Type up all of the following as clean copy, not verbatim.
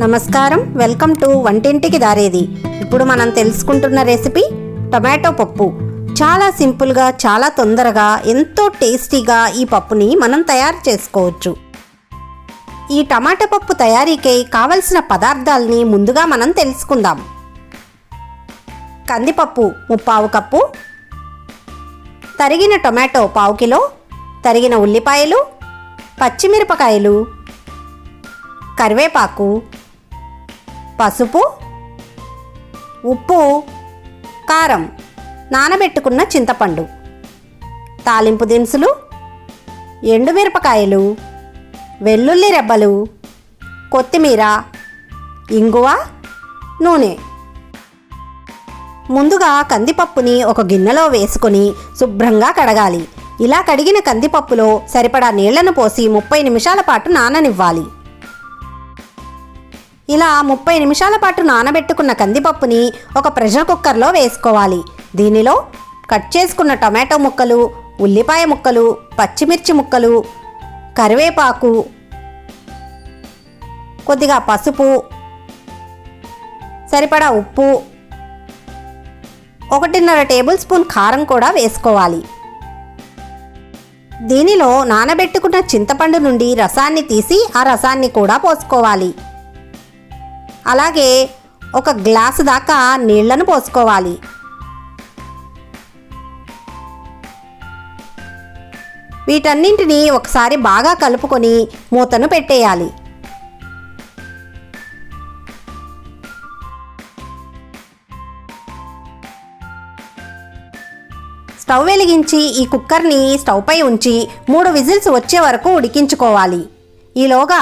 నమస్కారం, welcome to వంటింటికి దారేది. ఇప్పుడు మనం తెలుసుకుంటున్న రెసిపీ టొమాటో పప్పు. చాలా సింపుల్గా, చాలా తొందరగా, ఎంతో టేస్టీగా ఈ పప్పుని మనం తయారు చేసుకోవచ్చు. ఈ టమాటా పప్పు తయారీకై కావలసిన పదార్థాలని ముందుగా మనం తెలుసుకుందాం. కందిపప్పు 3/4 కప్పు, తరిగిన టొమాటో 1/2 కిలో, తరిగిన ఉల్లిపాయలు, పచ్చిమిరపకాయలు, కరివేపాకు, పసుపు, ఉప్పు, కారం, నానబెట్టుకున్న చింతపండు, తాలింపు దినుసులు, ఎండుమిరపకాయలు, వెల్లుల్లి రెబ్బలు, కొత్తిమీర, ఇంగువ, నూనె. ముందుగా కందిపప్పుని ఒక గిన్నెలో వేసుకొని శుభ్రంగా కడగాలి. ఇలా కడిగిన కందిపప్పులో సరిపడా నీళ్లను పోసి 30 నిమిషాల పాటు నాననివ్వాలి. ఇలా 30 నిమిషాల పాటు నానబెట్టుకున్న కందిపప్పుని ఒక ప్రెషర్ కుక్కర్లో వేసుకోవాలి. దీనిలో కట్ చేసుకున్న టొమాటో ముక్కలు, ఉల్లిపాయ ముక్కలు, పచ్చిమిర్చి ముక్కలు, కరివేపాకు, కొద్దిగా పసుపు, సరిపడా ఉప్పు, 1.5 టేబుల్ స్పూన్ కారం కూడా వేసుకోవాలి. దీనిలో నానబెట్టుకున్న చింతపండు నుండి రసాన్ని తీసి ఆ రసాన్ని కూడా పోసుకోవాలి. అలాగే 1 గ్లాసు దాకా నీళ్లను పోసుకోవాలి. వీటన్నింటినీ ఒకసారి బాగా కలుపుకొని మూతను పెట్టేయాలి. స్టవ్ వెలిగించి ఈ కుక్కర్ని స్టవ్ పై ఉంచి 3 విజిల్స్ వచ్చే వరకు ఉడికించుకోవాలి. ఈలోగా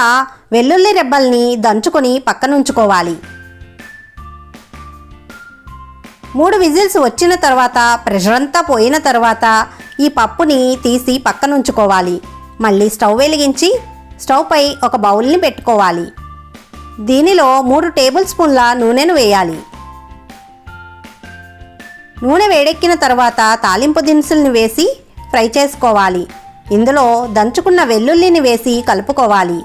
వెల్లుల్లి రెబ్బల్ని దంచుకొని పక్కనుంచుకోవాలి. 3 విజిల్స్ వచ్చిన తర్వాత, ప్రెషర్ అంతా పోయిన తర్వాత ఈ పప్పుని తీసి పక్కనుంచుకోవాలి. మళ్ళీ స్టవ్ వెలిగించి స్టవ్ పై ఒక బౌల్ని పెట్టుకోవాలి. దీనిలో 3 టేబుల్ స్పూన్ల నూనెను వేయాలి. నూనె వేడెక్కిన తర్వాత తాలింపు దినుసుల్ని వేసి ఫ్రై చేసుకోవాలి. ఇందులో దంచుకున్న వెల్లుల్లిని వేసి కలుపుకోవాలి.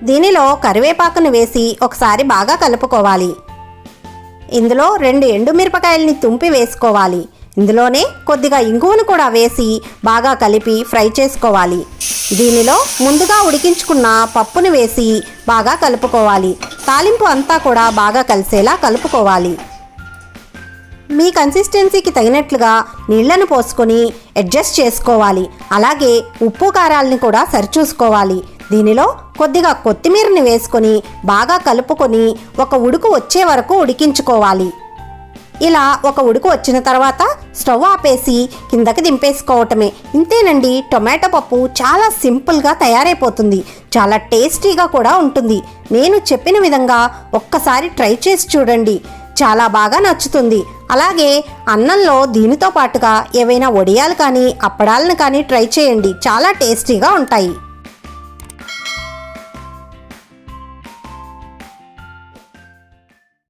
దీనిలో కరివేపాకును వేసి ఒకసారి బాగా కలుపుకోవాలి. ఇందులో 2 ఎండుమిరపకాయలని తుంపి వేసుకోవాలి. ఇందులోనే కొద్దిగా ఇంగువను కూడా వేసి బాగా కలిపి ఫ్రై చేసుకోవాలి. దీనిలో ముందుగా ఉడికించుకున్న పప్పును వేసి బాగా కలుపుకోవాలి. తాలింపు అంతా కూడా బాగా కలిసేలా కలుపుకోవాలి. మీ కన్సిస్టెన్సీకి తగినట్లుగా నీళ్లను పోసుకొని అడ్జస్ట్ చేసుకోవాలి. అలాగే ఉప్పు కారాలని కూడా సరిచూసుకోవాలి. దీనిలో కొద్దిగా కొత్తిమీరని వేసుకొని బాగా కలుపుకొని 1 ఉడుకు వచ్చే వరకు ఉడికించుకోవాలి. ఇలా 1 ఉడుకు వచ్చిన తర్వాత స్టవ్ ఆపేసి కిందకి దింపేసుకోవటమే. ఇంతేనండి, టొమాటో పప్పు చాలా సింపుల్గా తయారైపోతుంది. చాలా టేస్టీగా కూడా ఉంటుంది. నేను చెప్పిన విధంగా ఒక్కసారి ట్రై చేసి చూడండి, చాలా బాగా నచ్చుతుంది. అలాగే అన్నంలో దీనితో పాటుగా ఏవైనా వడియాలు కానీ అప్పడాలను కానీ ట్రై చేయండి, చాలా టేస్టీగా ఉంటాయి.